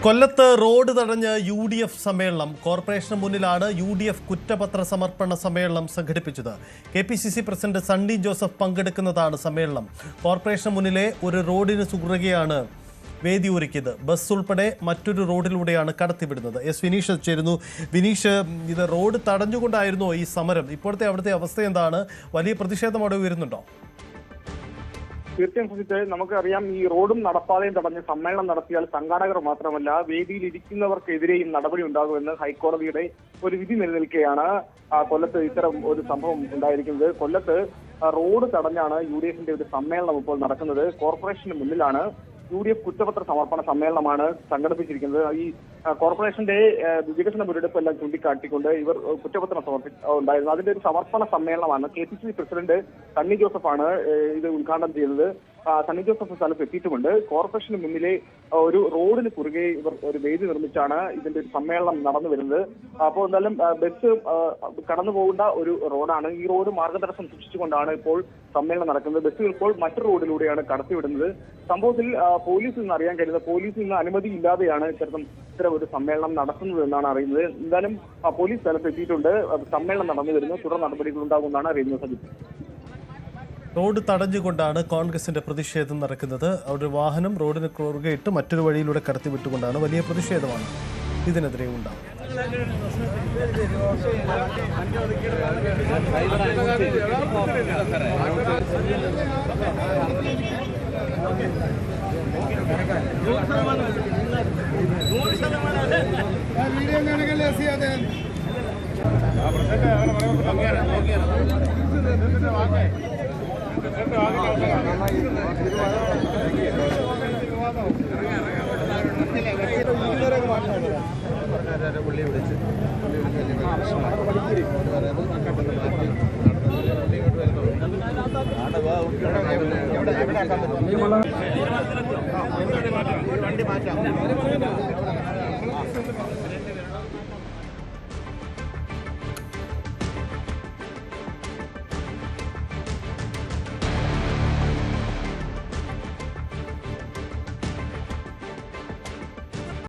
കൊല്ലത്ത് റോഡ് തടഞ്ഞ് UDF സമ്മേളനം. കോർപ്പറേഷന് മുന്നിലാണ് UDF കുറ്റപത്ര സമർപ്പണ സമ്മേളനം സംഘടിപ്പിച്ചത്. KPCC പ്രസിഡന്റ് സണ്ണി ജോസഫ് പങ്കെടുക്കുന്നതാണ് സമ്മേളനം. കോർപ്പറേഷന് മുന്നിലെ ഒരു റോഡിന് കുറുകെയാണ് വേദി ഒരുക്കിയത്. ബസ് ഉൾപ്പെടെ മറ്റൊരു റോഡിലൂടെയാണ് കടത്തിവിടുന്നത്. വിനീഷ് ചേരുന്നു. വിനീഷ്, ഇത് റോഡ് തടഞ്ഞുകൊണ്ടായിരുന്നോ ഈ സമരം? ഇപ്പോഴത്തെ അവിടുത്തെ അവസ്ഥ എന്താണ്? വലിയ പ്രതിഷേധം അവിടെ ഉയരുന്നുണ്ടോ? തീർച്ചയായും സുജിത്ത്, നമുക്കറിയാം ഈ റോഡും നടപ്പാതയും തടഞ്ഞ് സമ്മേളനം നടത്തിയാൽ സംഘാടകർ മാത്രമല്ല വേദിയിൽ ഇരിക്കുന്നവർക്കെതിരെയും നടപടി ഉണ്ടാകുമെന്ന് ഹൈക്കോടതിയുടെ ഒരു വിധി നിലനിൽക്കെയാണ് കൊല്ലത്ത് ഇത്തരം ഒരു സംഭവം ഉണ്ടായിരിക്കുന്നത്. കൊല്ലത്ത് റോഡ് തടഞ്ഞാണ് UDFന്റെ ഒരു സമ്മേളനം ഇപ്പോൾ നടക്കുന്നത്. കോർപ്പറേഷന് മുന്നിലാണ് UDF കുറ്റപത്ര സമർപ്പണ സമ്മേളനമാണ് സംഘടിപ്പിച്ചിരിക്കുന്നത്. ഈ കോർപ്പറേഷന്റെ വികസന മുരടിപ്പ് എല്ലാം ചൂണ്ടിക്കാട്ടിക്കൊണ്ട് ഇവർ കുറ്റപത്രം ഉണ്ടായിരുന്നു. അതിന്റെ ഒരു സമർപ്പണ സമ്മേളനമാണ്. KPCC പ്രസിഡന്റ് സണ്ണി ജോസഫാണ് ഇത് ഉദ്ഘാടനം ചെയ്തത്. സണ്ണി ജോസഫ് സ്ഥലത്ത് എത്തിയിട്ടുമുണ്ട്. കോർപ്പറേഷന് മുന്നിലെ ഒരു റോഡിന് കുറുകെ ഇവർ ഒരു വേദി നിർമ്മിച്ചാണ് ഇതിന്റെ ഒരു സമ്മേളനം നടന്നു വരുന്നത്. അപ്പോൾ എന്തായാലും ബസ് കടന്നു പോകേണ്ട ഒരു റോഡാണ്. ഈ റോഡ് മാർഗതടസ്സം സൃഷ്ടിച്ചുകൊണ്ടാണ് ഇപ്പോൾ സമ്മേളനം നടക്കുന്നത്. ബസ്സുകൾ ഇപ്പോൾ മറ്റൊരു റോഡിലൂടെയാണ് കടത്തിവിടുന്നത്. സംഭവത്തിൽ പോലീസിൽ നിന്ന് അറിയാൻ കഴിയുന്നത് പോലീസിൽ നിന്ന് അനുമതി ഇല്ലാതെയാണ് ഇത്തരം ഒരു സമ്മേളനം നടത്തുന്നത് എന്നാണ് അറിയുന്നത്. എന്തായാലും പോലീസ് സ്ഥലത്ത് എത്തിയിട്ടുണ്ട്. സമ്മേളനം നടന്നു വരുന്നു. തുടർ നടപടികൾ ഉണ്ടാകുമെന്നാണ് അറിയുന്നത്. റോഡ് തടഞ്ഞുകൊണ്ടാണ് കോൺഗ്രസിന്റെ പ്രതിഷേധം നടക്കുന്നത്. അവരുടെ വാഹനം റോഡിന് കുറുകെയിട്ട് മറ്റൊരു വഴിയിലൂടെ കടത്തിവിട്ടുകൊണ്ടാണ്. വലിയ പ്രതിഷേധമാണ് ഇതിനെതിരെ ഉണ്ടാകുന്നത്. വണ്ടി മാറ്റാം.